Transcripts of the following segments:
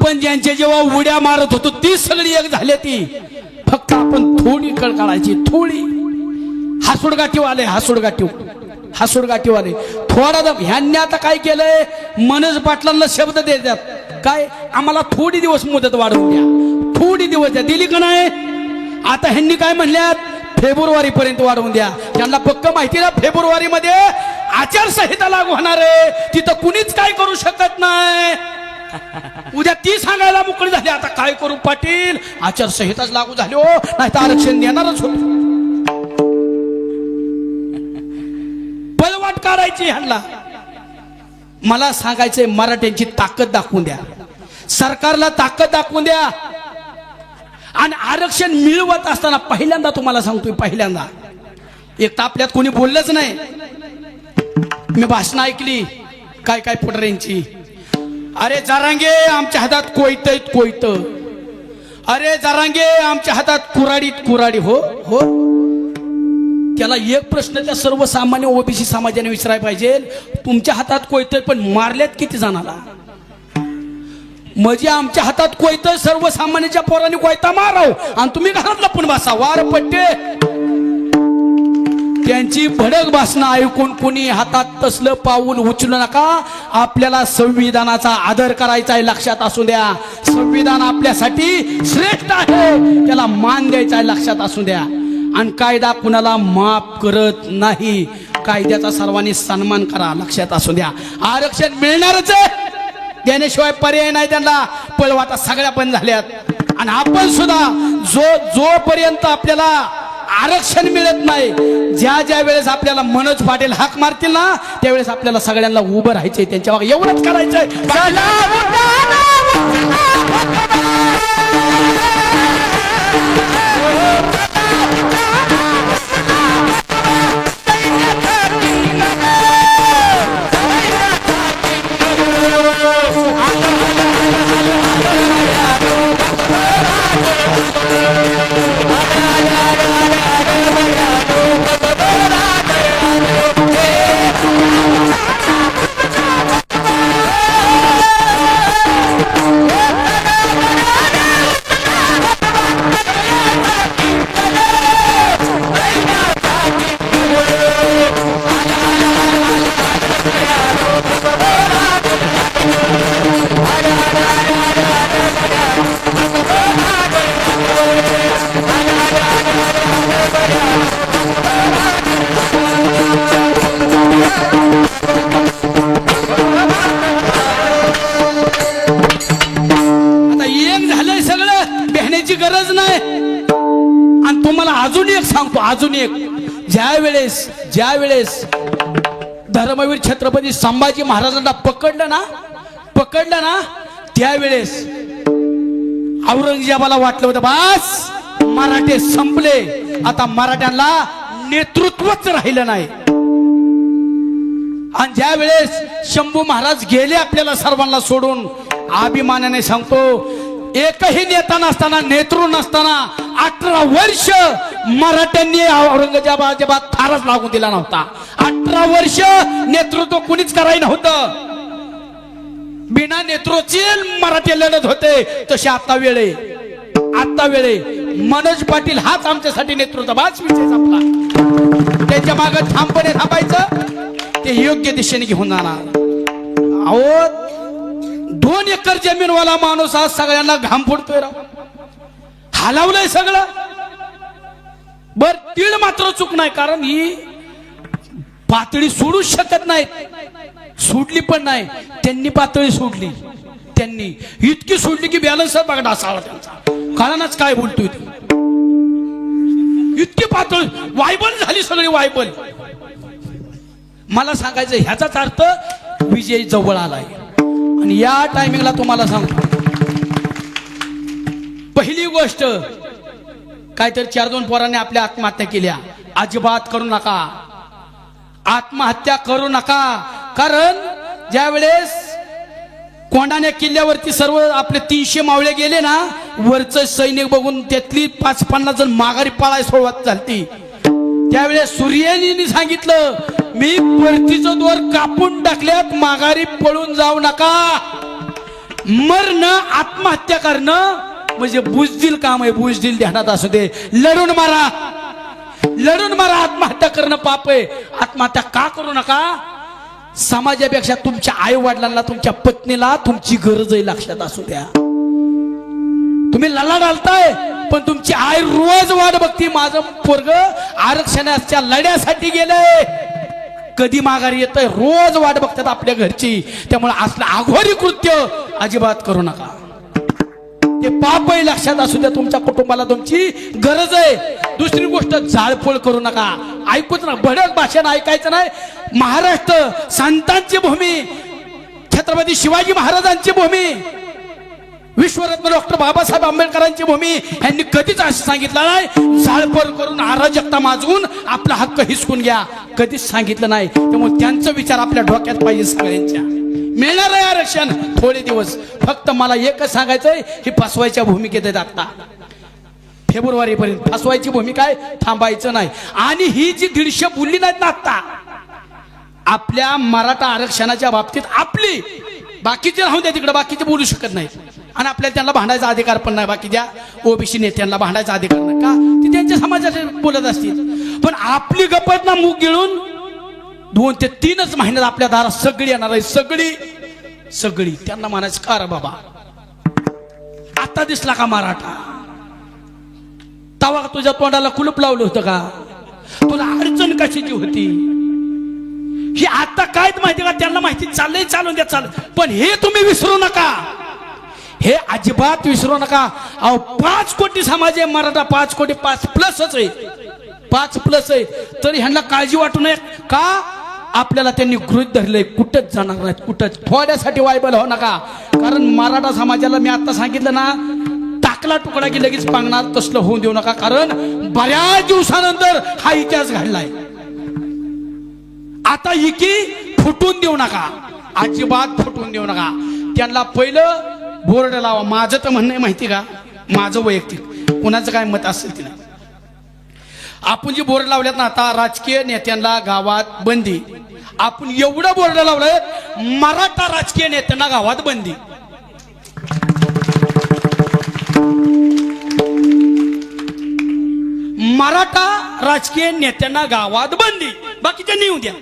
आपण ज्यांच्या जेव्हा उड्या मारत होतो ती सगळी एक झाली ती, फक्त आपण थोडी कळ काढायची, थोडी. हासुडगाठीवाले थोडा दम. ह्यांनी आता काय केलंय, मनोज पाटलांना शब्द देतात काय, आम्हाला थोडी दिवस मुदत वाढवून द्या, थोडी दिवस द्या. दिली का नाही? आता ह्यांनी काय म्हणल्यात, फेब्रुवारी पर्यंत वाढवून द्या. त्यांना पक्क माहिती ना फेब्रुवारी मध्ये आचारसंहिता लागू होणार आहे, तिथं कुणीच काय करू शकत नाही. उद्या ती सांगायला मोकळी झाली, आता काय करू पाटील, आचारसंहिताच लागू झाली हो, नाही तर आरक्षण देणारच होत. पळवाट काढायची ह्यांना. मला सांगायचंय, मराठ्यांची ताकद दाखवून द्या, सरकारला ताकद दाखवून द्या. आणि आरक्षण मिळवत असताना पहिल्यांदा तुम्हाला सांगतोय, पहिल्यांदा एक तर आपल्यात कोणी बोललंच नाही. मी भाषण ऐकली काय काय पुढाऱ्यांची, अरे जरांगे आमच्या हातात कोयत, अरे जरांगे आमच्या हातात कुराडी. हो हो, त्याला एक प्रश्न त्या सर्वसामान्य ओबीसी समाजाने विचारायला पाहिजे, तुमच्या हातात कोयत पण मारल्यात किती जणाला? म्हणजे आमच्या हातात कोयतं, सर्वसामान्यांच्या पोरांनी कोयता माराव आणि तुम्ही घरात लपून बसा. वार पट्टे. त्यांची भडक भाषणं ऐकून कोणी हातात तसलं पाऊल उचलू नका. आपल्याला संविधानाचा आदर करायचा आहे, लक्षात असू द्या. संविधान आपल्यासाठी श्रेष्ठ आहे, त्याला मान द्यायचा आहे, लक्षात असू द्या. आणि कायदा कुणाला माफ करत नाही, कायद्याचा सर्वांनी सन्मान करा, लक्षात असू द्या. आरक्षण मिळणारच आहे, देण्याशिवाय पर्याय नाही त्यांना. पळवाटा सगळ्या बंद झाल्यात. आणि आपण सुद्धा जोपर्यंत आपल्याला आरक्षण मिळत नाही, ज्या वेळेस आपल्याला मनोज पाटील हाक मारतील ना, त्यावेळेस आपल्याला सगळ्यांना उभं राहायचंय, त्यांच्या मागे एवढंच करायचंय. गरज नाही. आणि तुम्हाला अजून एक सांगतो, अजून एक, ज्या वेळेस धर्मवीर छत्रपती संभाजी महाराजांना पकडलं ना, त्यावेळेस औरंगजेबाला वाटलं होतं बस मराठे संपले, आता मराठ्यांना नेतृत्वच राहिलं नाही. आणि ज्या वेळेस शंभू महाराज गेले आपल्याला सर्वांना सोडून, अभिमानाने सांगतो, एकही नेता नसताना, नेतृत्व नसताना 18 वर्ष मराठ्यांनी औरंगजेबाला थारच लागून दिला नव्हता. 18 वर्ष नेतृत्व कुणीच करायला नव्हतं. बिना नेतृत्वाचे मराठी लढत होते. तसे आता वेळे मनोज पाटील हाच आमच्यासाठी नेतृत्व, हाच विषय संपला. त्याच्या मागे ठामपणे थांबायचं, ते योग्य दिशेने घेऊन जाणार. अहो 2 एकर जमीनवाला माणूस आज सगळ्यांना घाम फोडतोय राव, हलवलंय सगळं. बर तीळ मात्र चूक नाही, कारण ही पातळी सोडू शकत नाहीत, सोडली पण नाही. त्यांनी पातळी सोडली, त्यांनी इतकी सोडली की बॅलन्स बघा असावा त्यांचा, कळानाच काय बोलतोय. इतकी पातळी वायबल झाली, सगळी वायबल. मला सांगायचं, ह्याचाच अर्थ विजय जवळ आलाय. आणि या टायमिंगला तुम्हाला सांगतो, पहिली गोष्ट, काहीतरी 4-2 पोरांनी आपल्या आत्महत्या केल्या. अजिबात करू नका, आत्महत्या करू नका. कारण ज्या वेळेस कोंढाण्या किल्ल्यावरती सर्व आपले 300 मावळे गेले ना, वरचं सैनिक बघून त्यातली 5-50 जण माघारी पळाय सुरुवात झाली. त्यावेळेस सूर्यानी सांगितलं, मी परतीचं दोर कापून टाकल्यात, माघारी पळून जाऊ नका. मरणं आत्महत्या करणं म्हणजे बुजदिल काम आहे. बुजदिल ध्यानात असू दे. लढून मारा, लढून मारा. आत्महत्या करणं पाप आहे. आत्महत्या का करू नका. समाजापेक्षा तुमच्या आई वडिलांना, तुमच्या पत्नीला तुमची गरज आहे, लक्षात असू द्या. तुम्ही लढा घालताय पण तुमची आई रोज वाट बघती. माझं पोरग आरक्षणाच्या लढ्यासाठी गेलंय, कधी माघारी येतंय, रोज वाट बघतात आपल्या घरची. त्यामुळे असलं आघोरी कृत्य अजिबात करू नका. ते पाप आहे, लक्षात असू द्या. तुमच्या कुटुंबाला तुमची गरज आहे. दुसरी गोष्ट, जाळपोळ करू नका. ऐकूच ना, भडक भाषण ऐकायचं नाही. महाराष्ट्र संतांची भूमी, छत्रपती शिवाजी महाराजांची भूमी, विश्वरत्न डॉक्टर बाबासाहेब आंबेडकरांची भूमी. यांनी कधीच असं सांगितलं नाही जाळपोळ करून अराजकता माजवून आपला हक्क हिसकून घ्या, कधीच सांगितलं नाही. त्यामुळे त्यांचा विचार आपल्या डोक्यात पाहिजे सगळ्यांच्या. मिळणार आहे आरक्षण थोडे दिवस. फक्त मला एकच सांगायचंय, ही फसवायच्या भूमिकेत आहेत. आता फेब्रुवारी पर्यंत फसवायची भूमिका आहे, थांबायचं नाही. आणि ही जी 150 बोलली नाहीत ना आता आपल्या मराठा आरक्षणाच्या बाबतीत, आपली बाकीचे राहून द्या तिकडे, बाकीचे बोलू शकत नाही. आणि आपल्याला त्यांना भांडायचा अधिकार पण नाही. बाकीच्या ओबीसी नेत्यांना भांडायचा अधिकार नाही का, ते त्यांच्या समाजाचे बोलत असतील. पण आपली गपत ना मूग गिळून 2 ते 3 महिन्यात आपल्या दारात सगळी येणार आहे. सगळी सगळी. त्यांना म्हणायचं का रे बाबा, आता दिसला का मराठा? तवा तुझ्या तोंडाला कुलूप लावलं होतं का? तुला अडचण कशाची होती? ही आता काय माहिती का? त्यांना माहिती चाललंय, चालून द्या, चाल. पण हे तुम्ही विसरू नका, हे अजिबात विसरू नका. अहो 5 कोटी समाज आहे मराठा, 5 कोटी, 5+ आहे, 5+ आहे. तरी ह्यांना काळजी वाटू नये का? आपल्याला त्यांनी गृहीत धरलंय, कुठंच जाणार नाहीत, कुठंच. थोड्यासाठी वायबल हो नका. कारण मराठा समाजाला मी आता सांगितलं ना, टाकला तुकडा की लगेच पांगणार, तसलं होऊन देऊ नका. कारण बऱ्याच दिवसानंतर हा इतिहास घडलाय. आता इकी फुटून देऊ नका, अजिबात फुटून देऊ नका. त्यांना पहिलं बोर्ड लावा. माझं तर म्हणणं माहिती का, माझं वैयक्तिक, कोणाचं काय मत असेल तिला, आपण जे बोर्ड लावल्यात ना आता, राजकीय नेत्यांना गावात बंदी. आपण एवढं बोर्ड लावलंय, मराठा राजकीय नेत्यांना गावात बंदी. मराठा राजकीय नेत्यांना गावात बंदी, बाकीच्यांनी येऊ द्या.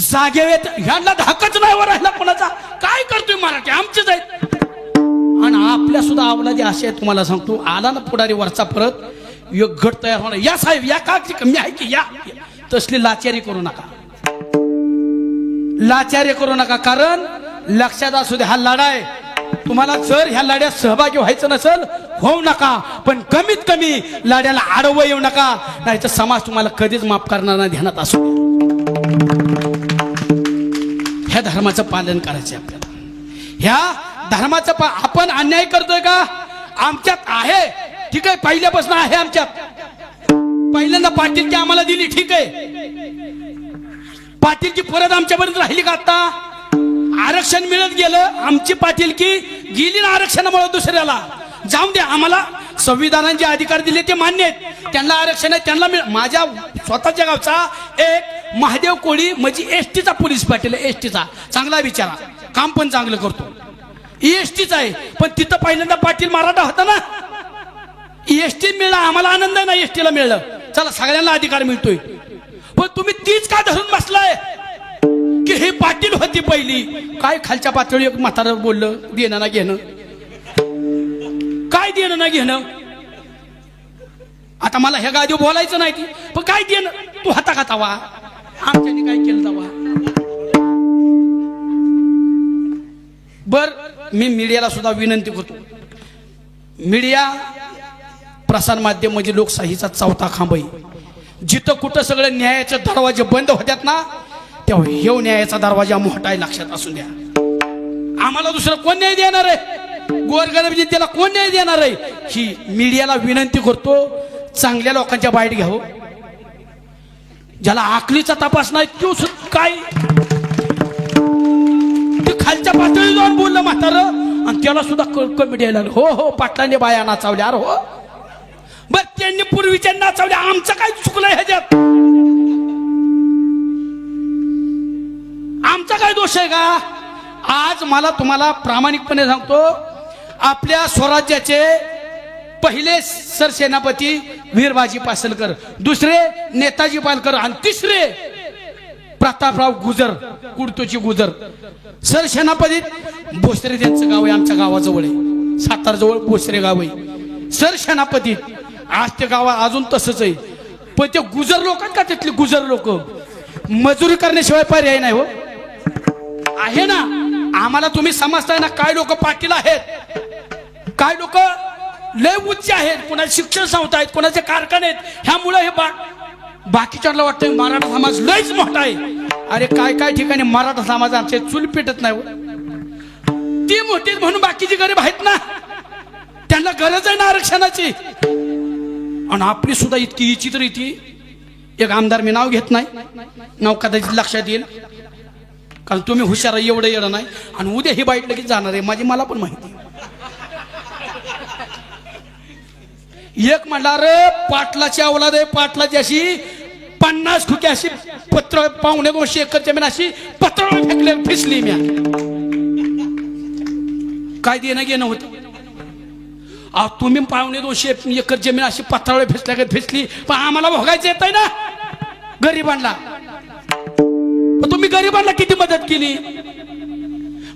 जागेत ह्यांना धाकच नाही वर राहिला कोणाचा. काय करतोय मराठी, आमचेच आहेत. आणि आपल्या सुद्धा अवलादी असे आहेत. तुम्हाला सांगतो, आला ना पुढारी वरचा परत, एक गट तयार होणार. या साहेब, या का कमी आहे की या, तसली लाचारी करू नका, लाचारी करू नका. कारण लक्षात असू दे, हा लढा आहे. तुम्हाला जर ह्या लढ्यात सहभागी व्हायचं नसेल, होऊ नका. पण कमीत कमी लढ्याला आडवं येऊ नका, नाही तर समाज तुम्हाला कधीच माफ करणार नाही. ध्यानात असू दे. ह्या धर्माचं पालन करायचं आपल्याला. ह्या धर्माचं आपण अन्याय करतोय का? आमच्यात आहे, ठीक आहे, पहिल्यापासून आहे आमच्यात. पहिल्यांदा पाटीलकी आम्हाला दिली, ठीक आहे. पाटीलकी परत आमच्यापर्यंत राहिली का? आता आरक्षण मिळत गेलं, आमची पाटीलकी गेली ना आरक्षणामुळे दुसऱ्याला. जाऊन द्या, आम्हाला संविधानाने जे अधिकार दिले ते मान्य आहेत. त्यांना आरक्षण आहे, त्यांना माझ्या स्वतःच्या गावचा एक महादेव कोळी म्हणजे एसटीचा पोलीस पाटील, एसटीचा चांगला विचारा, काम पण चांगलं करतो, एसटीचा आहे. पण तिथं पहिल्यांदा पाटील मराठा होता ना. एसटी मिळला, आम्हाला आनंद आहे ना एसटीला मिळलं. चला, सगळ्यांना अधिकार मिळतोय. पण तुम्ही तीच का धरून बसलाय की हे पाटील होती पहिली? काय खालच्या पातळी एक म्हातारं बोललं, देणं ना घेणं, काय देणं ना घेणं. आता मला ह्या गादीवर बोलायचं नाही की, पण काय देणं, तू हाता का तवा, आमच्यानी काय केलं तवा. बर, मी मीडियाला सुद्धा विनंती करतो, मीडिया प्रसार माध्यम म्हणजे लोकशाहीचा 4था खांब आहे. जिथं कुठं सगळं न्यायाचे दरवाजे बंद होत्यात ना, तेव्हा हे न्यायाचा दरवाजा मोठा आहे, लक्षात असू द्या. आम्हाला दुसरं कोण न्याय देणार आहे? गोरगरीब जनतेला कोण न्याय देणार आहे? ही मीडियाला विनंती करतो, चांगल्या लोकांच्या बाईट घ्यावं. ज्याला आकलीचा तपास नाही तो काय ते खालच्या पातळीवर जाऊन बोललं म्हातारं, आणि त्याला सुद्धा कमी द्यायला लागलं. हो हो, पाटलांनी बाया नाचावल्या. अरे हो, बर त्यांनी पूर्वीच्या नाचावल्या, आमचं काय चुकलंय ह्याच्यात? आमचा काय दोष आहे का? आज मला तुम्हाला प्रामाणिकपणे सांगतो, आपल्या स्वराज्याचे पहिले सरसेनापती वीरबाजी पासलकर, दुसरे नेताजी पालकर आणि तिसरे प्रतापराव गुजर, कुडतोची गुजर. सरसेनापती भोसरे त्यांचं गाव आहे, आमच्या गावाजवळ आहे, सातारा जवळ भोसरे गाव आहे. सरसेनापती आज ते गाव अजून तसंच आहे. पण ते गुजर लोक का, तिथले गुजर लोक मजुरी करण्याशिवाय पर्याय नाही हो. आहे ना, आम्हाला तुम्ही समजताय ना, काय लोक पाटील आहेत, काय लोक लय उच्च आहेत, कोणाचे शिक्षण संस्था आहेत, कोणाचे कारखाने आहेत. ह्यामुळे हे बाकीच्याला वाटतं मराठा समाज लयच मोठा आहे. अरे काय काय ठिकाणी मराठा समाज आमचे चूल पेटत नाही. ती मोठी म्हणून बाकीची गरीब आहेत ना, त्यांना गरज आहे ना आरक्षणाची. आणि आपली सुद्धा इतकी विचित्र इथे एक आमदार, मी नाव घेत नाही, नाव कदाचित लक्षात येईल, कारण तुम्ही हुशार एवढं येणं नाही. आणि उद्या ही बाईट लगेच जाणार आहे माझी, मला पण माहिती. एक म्हणला रे पाटलाची अवलाद आहे, पाटलाची अशी 50 खुकी अशी पत्र 2.25 एकर जमीन अशी पत्रावर फेकले, फिसली. मी काय देणं घेणं होतं. तुम्ही 2.25 एकर जमीन अशी पत्रावर फिसली, पण आम्हाला भोगायचं येत आहे ना गरिबांना. तुम्ही गरिबांना किती मदत केली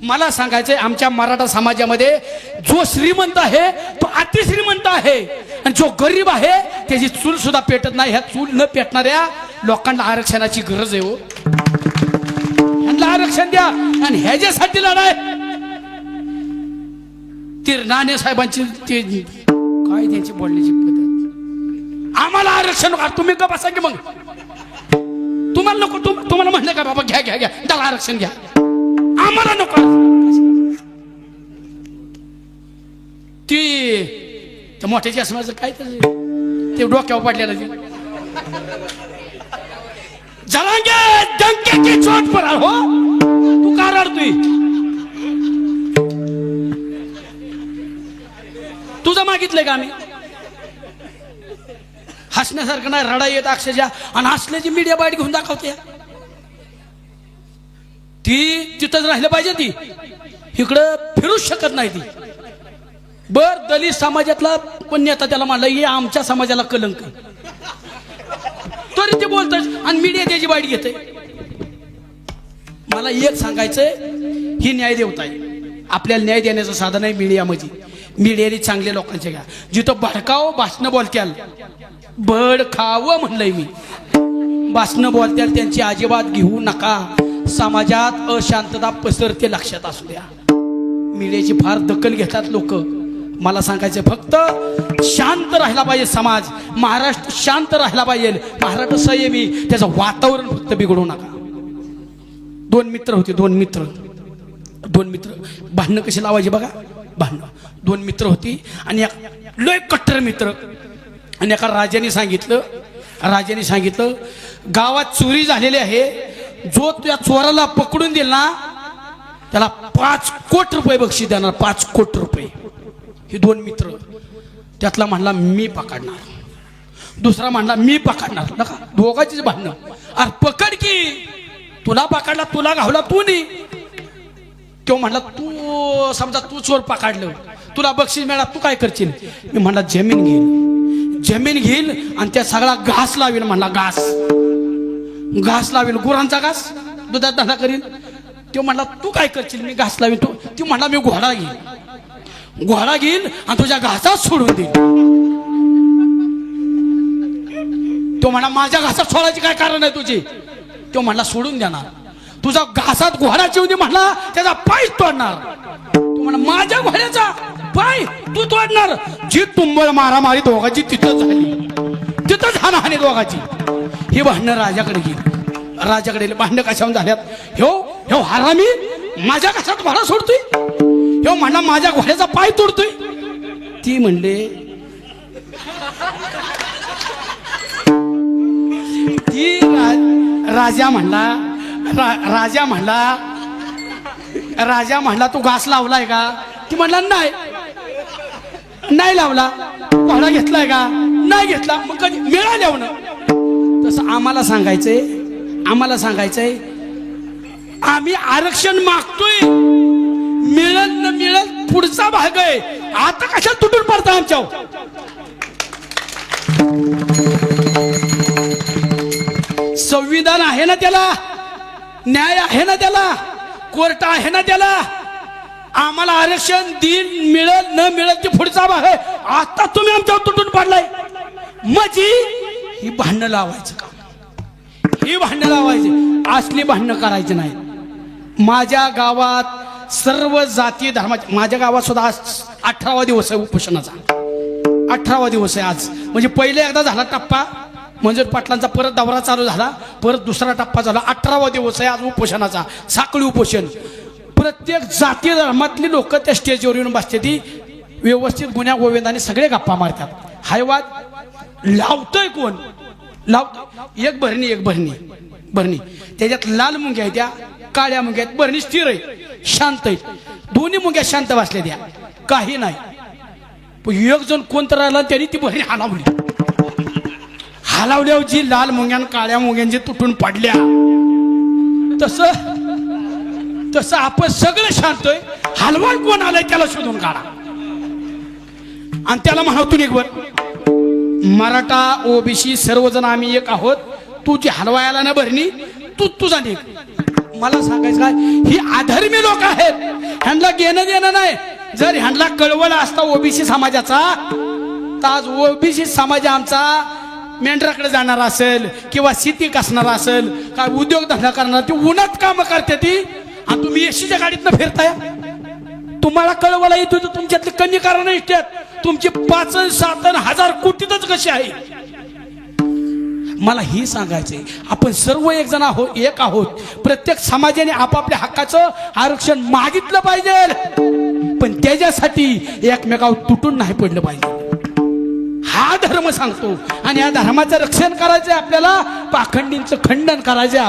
मला सांगायचंय. आमच्या मराठा समाजामध्ये जो श्रीमंत आहे तो अतिश्रीमंत आहे, आणि जो गरीब आहे त्याची चूल सुद्धा पेटत नाही. ह्या चूल न पेटणाऱ्या लोकांना आरक्षणाची गरज आहे हो. ह्यांना आरक्षण द्या. आणि ह्याच्यासाठी लढाय ती नाणे साहेबांची ते काय त्यांची बोलण्याची पद्धत. आम्हाला आरक्षण तुम्ही का बसा की मग, तुम्हाला नको, तुम्हाला म्हणलं का बाबा घ्या घ्या घ्या त्याला आरक्षण घ्या, आम्हाला नको. ती मोठ्याची असण्याचं काय ते डोक्यावर पडलेलं ते जलांगे डंके की चोट पर हो. तू का रडतोय? तुझं मागितलंय का आम्ही? हसण्यासारखं नाही, रडा येत अक्षरशः. आणि हसल्याची मीडिया बाईट घेऊन दाखवते. ती तिथंच राहिलं पाहिजे, ती इकडं फिरूच शकत नाही ती. बर दलित समाजातला पण नेता त्याला म्हणला हे आमच्या समाजाला कलंक, तरी ते बोलत आणि मीडिया त्याची बाईट घेते. मला एक सांगायचंय, ही न्याय देवता आहे, आपल्याला न्याय देण्याचं साधन आहे मीडियामध्ये. मीडियाने चांगल्या लोकांचे घ्या, जिथं भडकाव भाषणं बोलत्याल, बड खावं म्हणलंय मी, भाषणं बोलत्याल त्यांची अजिबात घेऊ नका. समाजात अशांतता पसरते, लक्षात असू द्या. मीडियाची फार दखल घेतात लोक. मला सांगायचं फक्त शांत राहिला पाहिजे समाज, महाराष्ट्र शांत राहिला पाहिजे, महाराष्ट्र संयमी, त्याचं वातावरण फक्त बिघडू नका. दोन मित्र होते, दोन मित्र भांडणं कशी लावायची बघा. भांडणं दोन मित्र होती आणि एक लय कट्टर मित्र. आणि एका राजाने सांगितलं गावात चोरी झालेली आहे, जो त्या चोराला पकडून देईल ना त्याला 5 कोटी रुपये बक्षीस देणार, 5 कोटी रुपये. हे दोन मित्र, त्यातला म्हणला मी पकडणार, दुसरा म्हणला मी पकडणार. नका दोघांचीच भांडणं. अरे पकड की, तुला पकडला, तुला घावला तू नाही. तो म्हणला तू समजा तू चोर पकडलं, तुला बक्षीस मिळाला, तू काय करशील? मी म्हणला जमीन घेईल आणि त्या सगळा घास लावेल. म्हणला घास लावेल, गुरांचा घास, दुधात धंदा करील. तो म्हणला तू काय करशील? मी घास लावेल. तो म्हणला मी घोडा घेईल आणि तुझ्या घासात सोडून देईल. तो म्हणला माझ्या घासात सोडायची काय कारण आहे तुझी? तो म्हणला सोडून देणार. तुझा घासात घोडा चिवून दे म्हणला, त्याचा पाय तोडणार. तू म्हणला माझ्या घोड्याचा पाय तू तोडणार. जी तुंबळ मारामारी दोघांची तिथं झाली, तिथंच हाणाहाणी दोघांची. हे भांडणं राजाकडे भांडणं कशावर झाल्यात? ह्यो हरामी माझ्या घासात घोडा सोडतोय, ह्यो म्हणला माझ्या घोड्याचा पाय तोडतोय. ती म्हणले ती राजा म्हणला तू घास लावलाय का? ती म्हणला नाही लावला. घोडा घेतलाय का? नाही घेतला. मग कधी मिळाल्यावर ना. तसं आम्हाला सांगायचंय आम्ही आरक्षण मागतोय, मिळत न मिळत पुढचा भाग आहे. आता कशाला तुटून पडता आमच्यावर? संविधान आहे ना त्याला, न्याय आहे ना त्याला, कोर्ट आहे ना त्याला. आम्हाला आरक्षण दिन मिळत न मिळत ते पुढचा भाग आहे. आता तुम्ही आमच्यावर तुटून पडलाय. माझी ही भांडणं लावायचं का? ही भांडणं लावायची, असली भांडणं करायची नाही. माझ्या गावात सर्व जाती धर्माचे, माझ्या गावात सुद्धा आज 18वा दिवस आहे उपोषणाचा. 18वा दिवस आहे आज. म्हणजे पहिले एकदा झाला टप्पा, मंजूर पाटलांचा परत दौरा चालू झाला, परत दुसरा टप्पा झाला. 18वा दिवस आहे आज उपोषणाचा, साखळी उपोषण. प्रत्येक जाती धर्मातली लोक त्या स्टेजवर येऊन बसते, ती व्यवस्थित गुन्ह्या गोविंदाने सगळे गप्पा मारतात. हाय वाद लावतोय कोण? लावतो एक भरणी त्याच्यात लाल मुंग्या आहेत, त्या काळ्या मुंग्या आहेत. भरणी स्थिर आहे, शांत आहे. दोन्ही मुंग्या शांत बसल्या, द्या काही नाही. पण एक जण कोणतं राहिला, त्यांनी ती भरणी हलावल्यावर जी लाल मुंग्या काळ्या मुंग्यांची तुटून पडल्या, तसं आपण सगळं शांतोय. हलवाय कोण आलाय त्याला शोधून काढा आणि त्याला म्हणावतून एक वर. मराठा ओबीसी सर्वजण आम्ही एक आहोत. तू जी हलवायला ना भरणी, तू तुझा निघ. मला सांगायचं काय, ही अधर्मी लोक आहेत, ह्यांना घेणं देणं नाही. जर ह्यांना कळवलं असता ओबीसी समाजाचा, तर आज ओबीसी समाज आमचा मेंढराकडे जाणार असेल किंवा शेती कसणार असेल, काय उद्योगधंदा करणार, ती उन्हात कामं करते ती, आणि तुम्ही एसटीच्या गाडीतनं फिरताय. तुम्हाला कळवला येतो तर तुमच्यातले कमी कारण इष्टात तुमची 5-7 कोटीतच कशी आहे. मला ही सांगायचंय, आपण सर्व एक जण आहोत, एक आहोत. प्रत्येक समाजाने आपापल्या हक्काचं आरक्षण मागितलं पाहिजे, पण त्याच्यासाठी एकमेकावर तुटून नाही पडलं पाहिजे. हा धर्म सांगतो, आणि या धर्माचं रक्षण करायचंय आपल्याला. पाखंडींचं खंडन करायचंय.